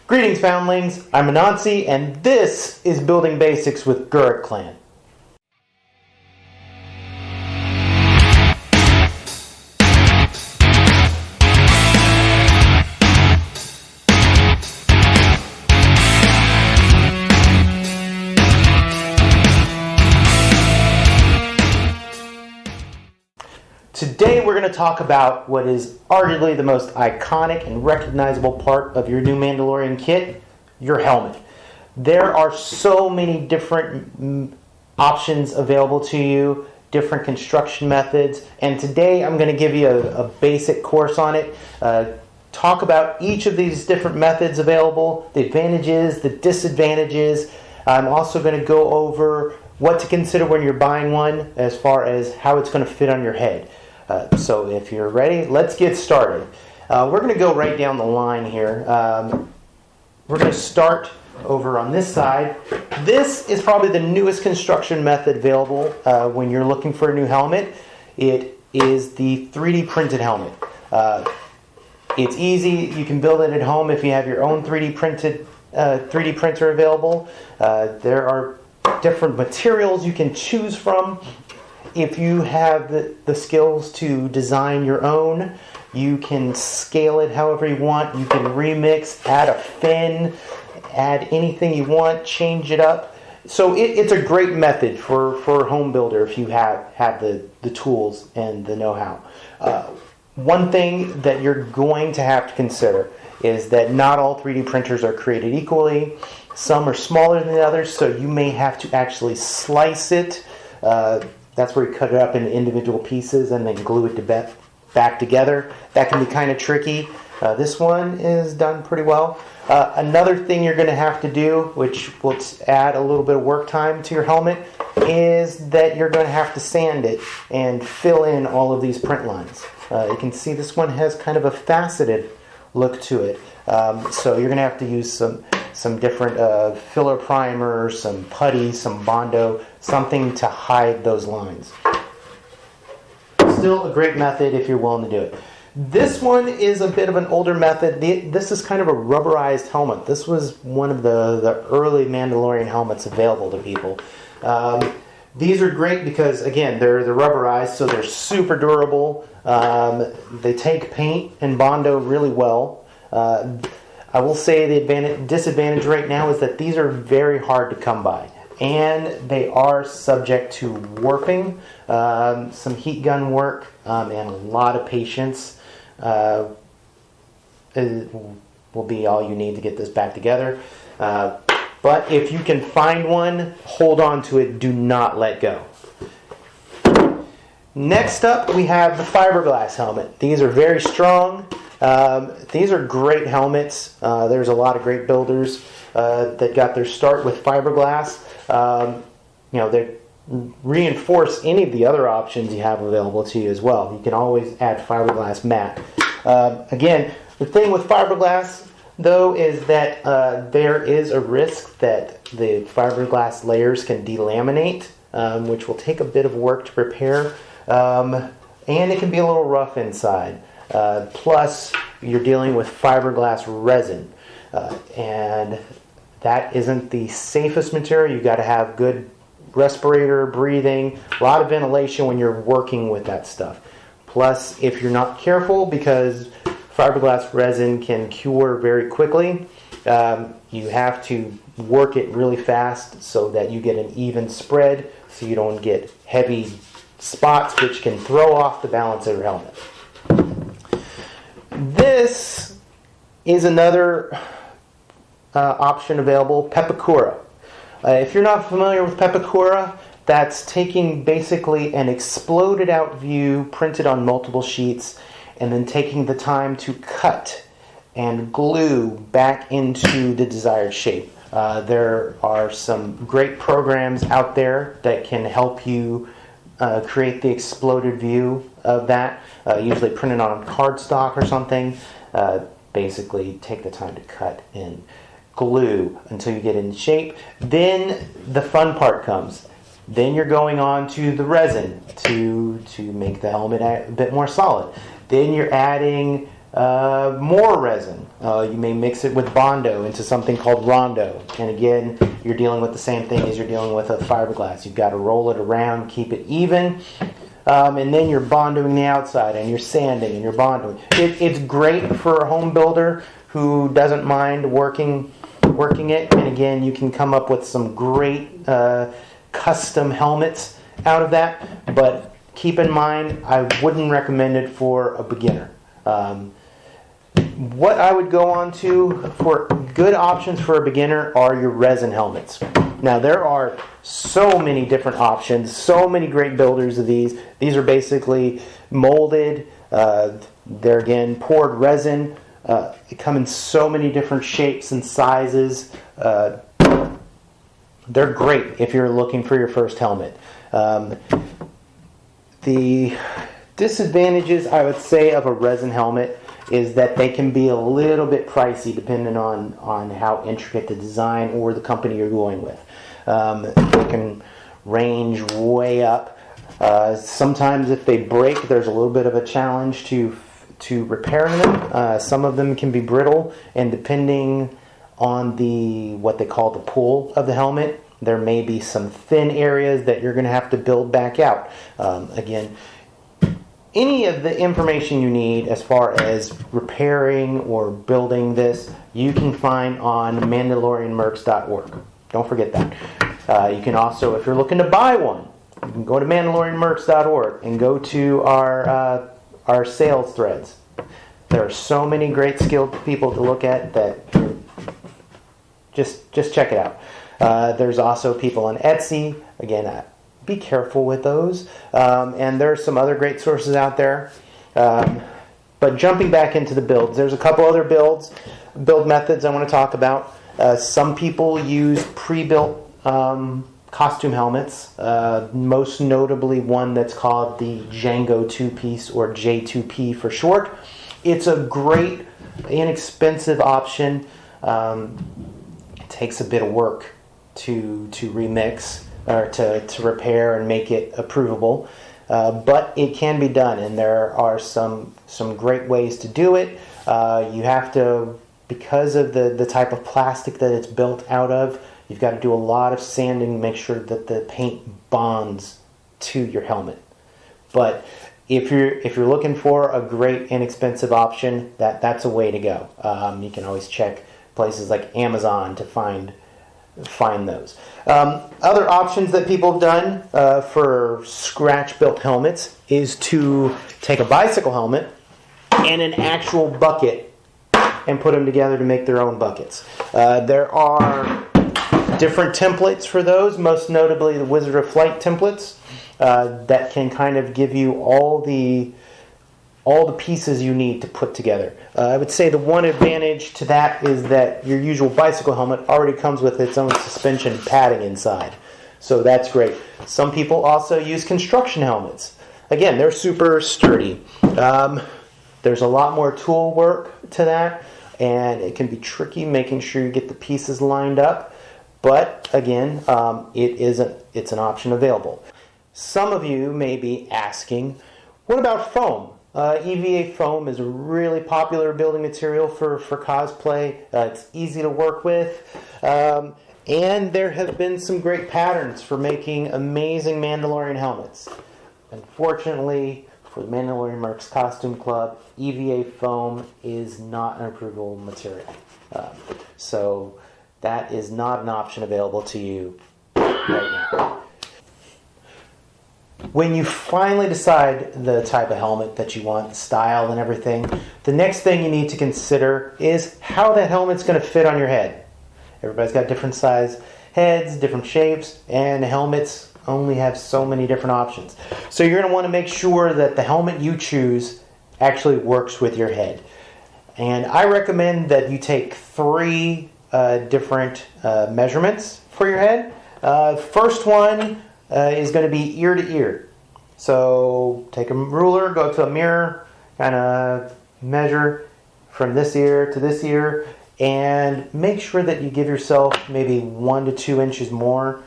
Greetings, Foundlings. I'm Anansi, and this is Building Basics with Gurreck Clan. Today we're going to talk about what is arguably the most iconic and recognizable part of your new Mandalorian kit, your helmet. There are so many different options available to you, different construction methods, and today I'm going to give you a basic course on it, talk about each of these different methods available, the advantages, the disadvantages. I'm also going to go over what to consider when you're buying one as far as how it's going to fit on your head. So if you're ready, let's get started. We're going to go right down the line here. We're going to start over on this side. This is probably the newest construction method available when you're looking for a new helmet. It is the 3D printed helmet. It's easy. You can build it at home if you have your own 3D printer available. There are different materials you can choose from. If you have the skills to design your own, you can scale it however you want. You can remix, add a fin, add anything you want, change it up. So it's a great method for a home builder if you have the tools and the know-how. One thing that you're going to have to consider is that not all 3D printers are created equally. Some are smaller than the others, so you may have to actually slice it. That's where you cut it up into individual pieces and then glue it back together. That can be kind of tricky. This one is done pretty well. Another thing you're going to have to do, which will add a little bit of work time to your helmet, is that you're going to have to sand it and fill in all of these print lines. You can see this one has kind of a faceted look to it. So you're going to have to use some different filler primer, some putty, some Bondo, something to hide those lines. Still a great method if you're willing to do it. This one is a bit of an older method. This is kind of a rubberized helmet. This was one of the early Mandalorian helmets available to people. These are great because, again, they're rubberized, so they're super durable. They take paint and Bondo really well. I will say the disadvantage right now is that these are very hard to come by, and they are subject to warping, some heat gun work, and a lot of patience will be all you need to get this back together. But if you can find one, hold on to it. Do not let go. Next up, we have the Fiberglass helmet. These are very strong. These are great helmets. There's a lot of great builders that got their start with Fiberglass. They reinforce any of the other options you have available to you as well. You can always add Fiberglass matte. Again, the thing with Fiberglass, though, is that there is a risk that the Fiberglass layers can delaminate, which will take a bit of work to repair, and it can be a little rough inside. Plus, you're dealing with fiberglass resin, and that isn't the safest material. You've got to have good respirator breathing, a lot of ventilation when you're working with that stuff. Plus, if you're not careful, because fiberglass resin can cure very quickly, you have to work it really fast so that you get an even spread, so you don't get heavy spots which can throw off the balance of your helmet. This is another option available, Pepakura. If you're not familiar with Pepakura, that's taking basically an exploded out view printed on multiple sheets and then taking the time to cut and glue back into the desired shape. There are some great programs out there that can help you create the exploded view of that, usually printed on cardstock or something. Basically take the time to cut and glue until you get in shape. Then the fun part comes. Then you're going on to the resin to make the helmet a bit more solid. Then you're adding more resin. You may mix it with Bondo into something called Rondo. And again, you're dealing with the same thing as you're dealing with a fiberglass. You've got to roll it around, keep it even. And then you're bondoing the outside, and you're sanding, and you're bondoing. It's great for a home builder who doesn't mind working it. And again, you can come up with some great custom helmets out of that. But keep in mind, I wouldn't recommend it for a beginner. What I would go on to for good options for a beginner are your resin helmets. Now, there are so many different options, so many great builders of these. These are basically molded. They're, again, poured resin. They come in so many different shapes and sizes. They're great if you're looking for your first helmet. The disadvantages, I would say, of a resin helmet is that they can be a little bit pricey depending on how intricate the design or the company you're going with. They can range way up. Sometimes if they break, there's a little bit of a challenge to repair them. Some of them can be brittle, and depending on what they call the pull of the helmet, there may be some thin areas that you're going to have to build back out. Again, any of the information you need as far as repairing or building this, you can find on MandalorianMercs.org. Don't forget that. You can also, if you're looking to buy one, you can go to MandalorianMercs.org and go to our sales threads. There are so many great skilled people to look at that just check it out. There's also people on Etsy. Again, be careful with those. And there are some other great sources out there. But jumping back into the builds, there's a couple other build methods I want to talk about. Some people use pre-built costume helmets, most notably one that's called the Django 2-piece, or J2P for short. It's a great, inexpensive option. It takes a bit of work to remix or to repair and make it approvable, but it can be done, and there are some great ways to do it. You have to, because of the type of plastic that it's built out of, you've got to do a lot of sanding to make sure that the paint bonds to your helmet. But if you're looking for a great inexpensive option, that's a way to go. You can always check places like Amazon to find those. Other options that people have done for scratch-built helmets is to take a bicycle helmet and an actual bucket and put them together to make their own buckets. There are different templates for those, most notably the Wizard of Flight templates that can kind of give you all the pieces you need to put together. I would say the one advantage to that is that your usual bicycle helmet already comes with its own suspension padding inside. So that's great. Some people also use construction helmets. Again, they're super sturdy. There's a lot more tool work to that, and it can be tricky making sure you get the pieces lined up. But again, it's an option available. Some of you may be asking, what about foam? EVA foam is a really popular building material for cosplay. It's easy to work with. And there have been some great patterns for making amazing Mandalorian helmets. Unfortunately, for the Mandalorian Mercs Costume Club, EVA foam is not an approvable material. So that is not an option available to you right now. When you finally decide the type of helmet that you want, the style and everything, the next thing you need to consider is how that helmet's going to fit on your head. Everybody's got different size heads, different shapes, and helmets only have so many different options. So you're going to want to make sure that the helmet you choose actually works with your head. And I recommend that you take 3 different measurements for your head. First one is going to be ear to ear. So take a ruler, go to a mirror, kind of measure from this ear to this ear, and make sure that you give yourself maybe 1 to 2 inches more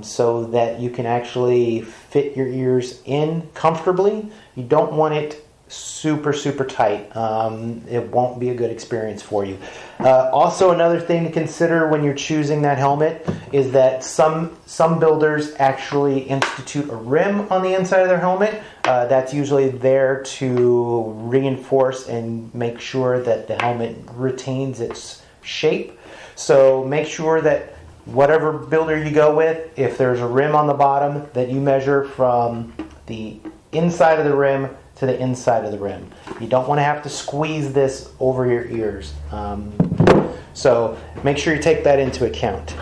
so that you can actually fit your ears in comfortably. You don't want it super, super tight. It won't be a good experience for you. Also, another thing to consider when you're choosing that helmet is that some builders actually institute a rim on the inside of their helmet. That's usually there to reinforce and make sure that the helmet retains its shape. So make sure that whatever builder you go with, if there's a rim on the bottom, that you measure from the inside of the rim to the inside of the rim. You don't want to have to squeeze this over your ears. So make sure you take that into account.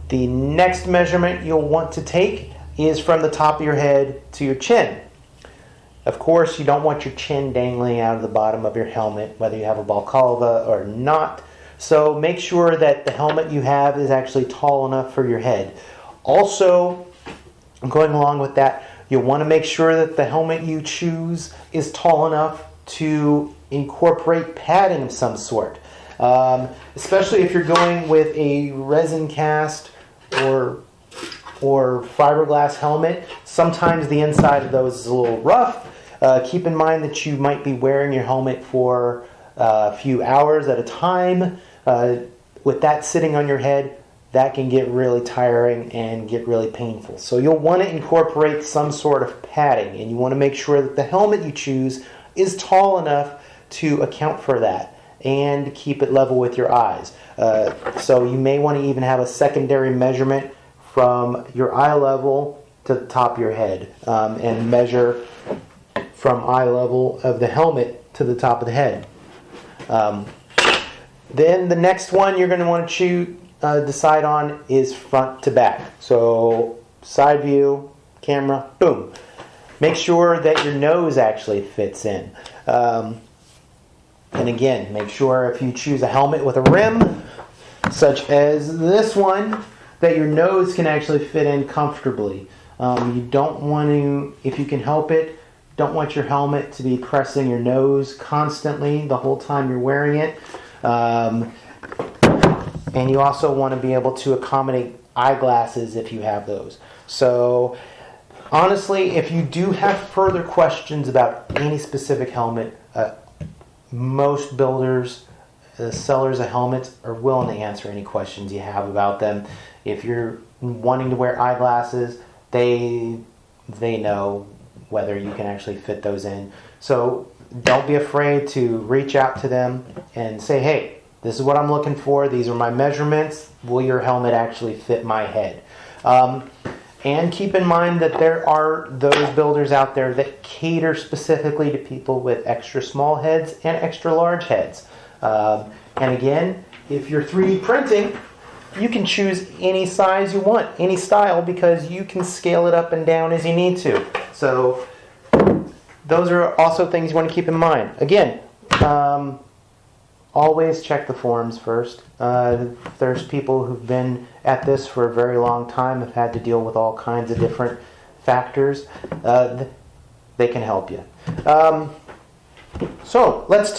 The next measurement you'll want to take is from the top of your head to your chin. Of course, you don't want your chin dangling out of the bottom of your helmet, whether you have a balaclava or not. So make sure that the helmet you have is actually tall enough for your head. Also, going along with that, you'll want to make sure that the helmet you choose is tall enough to incorporate padding of some sort. Especially if you're going with a resin cast or fiberglass helmet, sometimes the inside of those is a little rough. Keep in mind that you might be wearing your helmet for a few hours at a time. With that sitting on your head, that can get really tiring and get really painful. So you'll want to incorporate some sort of padding, and you want to make sure that the helmet you choose is tall enough to account for that and keep it level with your eyes. So you may want to even have a secondary measurement from your eye level to the top of your head, and measure from eye level of the helmet to the top of the head. Then the next one you're going to want to decide on is front to back. So side view, camera, boom. Make sure that your nose actually fits in. And again, make sure if you choose a helmet with a rim, such as this one, that your nose can actually fit in comfortably. You don't want to, if you can help it, don't want your helmet to be pressing your nose constantly the whole time you're wearing it. And you also want to be able to accommodate eyeglasses if you have those. So honestly, if you do have further questions about any specific helmet, most builders, sellers of helmets, are willing to answer any questions you have about them. If you're wanting to wear eyeglasses, they know whether you can actually fit those in. So don't be afraid to reach out to them and say, hey, this is what I'm looking for. These are my measurements. Will your helmet actually fit my head? And keep in mind that there are those builders out there that cater specifically to people with extra small heads and extra large heads. And again, if you're 3D printing, you can choose any size you want, any style, because you can scale it up and down as you need to. So those are also things you want to keep in mind. Again, always check the forums first. There's people who've been at this for a very long time, have had to deal with all kinds of different factors. They can help you. So let's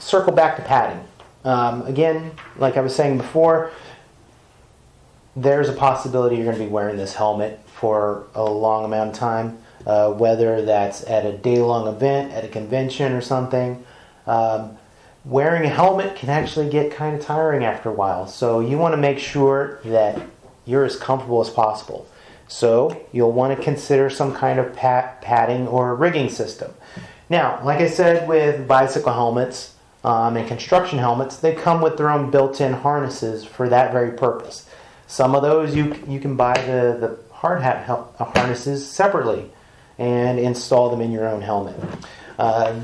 circle back to padding. Again, like I was saying before, there's a possibility you're going to be wearing this helmet for a long amount of time, whether that's at a day-long event, at a convention or something. Wearing a helmet can actually get kind of tiring after a while, so you want to make sure that you're as comfortable as possible. So you'll want to consider some kind of padding or rigging system. Now, like I said, with bicycle helmets and construction helmets, they come with their own built-in harnesses for that very purpose. Some of those you can buy the hard hat harnesses separately and install them in your own helmet.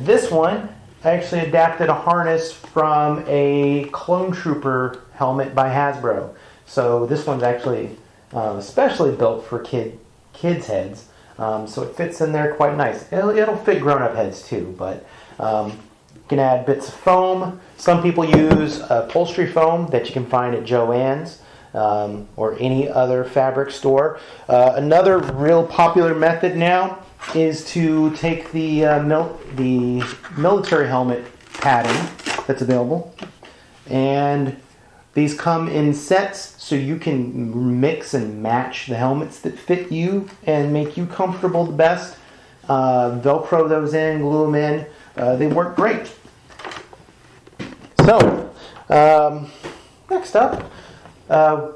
This one, I actually adapted a harness from a Clone Trooper helmet by Hasbro. So this one's actually especially built for kids' heads. So it fits in there quite nice. It'll fit grown-up heads too, but you can add bits of foam. Some people use upholstery foam that you can find at Joann's or any other fabric store. Another real popular method now is to take the military helmet padding that's available, and these come in sets, so you can mix and match the helmets that fit you and make you comfortable the best. Velcro those in, glue them in. they work great. So, next up,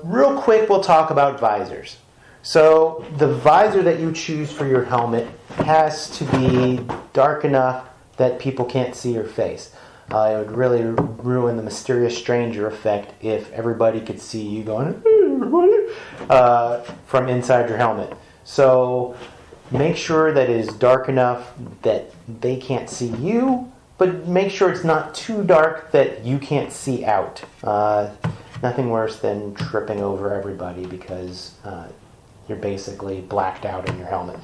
real quick, we'll talk about visors. So, the visor that you choose for your helmet has to be dark enough that people can't see your face. It would really ruin the mysterious stranger effect if everybody could see you going, "Hey, everybody," from inside your helmet. So, make sure that it is dark enough that they can't see you, but make sure it's not too dark that you can't see out. Nothing worse than tripping over everybody because you're basically blacked out in your helmet.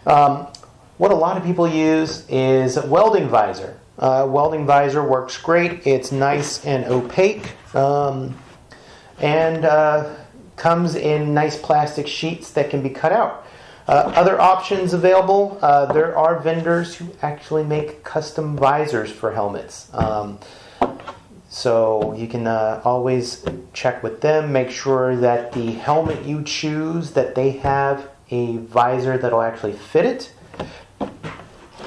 What a lot of people use is a welding visor. Welding visor works great. It's nice and opaque, and comes in nice plastic sheets that can be cut out. Other options available, there are vendors who actually make custom visors for helmets. So you can always check with them, make sure that the helmet you choose, that they have a visor that will actually fit it.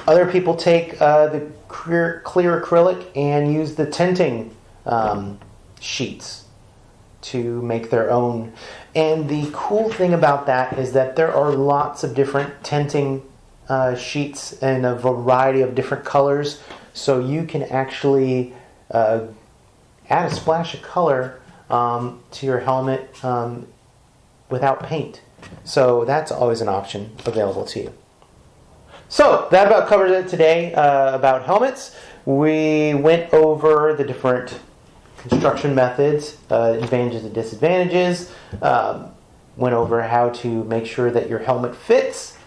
Other people take the clear acrylic and use the tinting sheets to make their own. And the cool thing about that is that there are lots of different tinting sheets in a variety of different colors. So you can actually add a splash of color to your helmet without paint. So that's always an option available to you. So that about covers it today about helmets. We went over the different construction methods, advantages and disadvantages. Went over how to make sure that your helmet fits.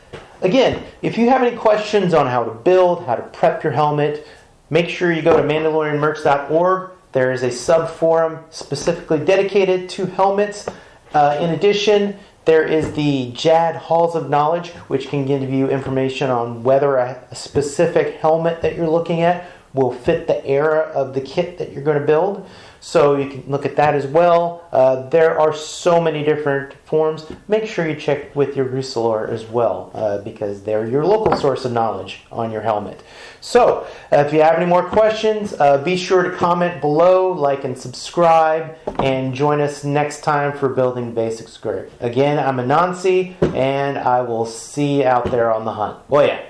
Again, if you have any questions on how to build, how to prep your helmet, make sure you go to mandalorianmerch.org. There is a sub-forum specifically dedicated to helmets. In addition, there is the JAD Halls of Knowledge, which can give you information on whether a specific helmet that you're looking at will fit the era of the kit that you're going to build. So you can look at that as well. There are so many different forums. Make sure you check with your reseller as well, because they're your local source of knowledge on your helmet. So if you have any more questions, be sure to comment below, like and subscribe, and join us next time for Building Basics Gurreck. Again, I'm Anansi, and I will see you out there on the hunt. Oh yeah.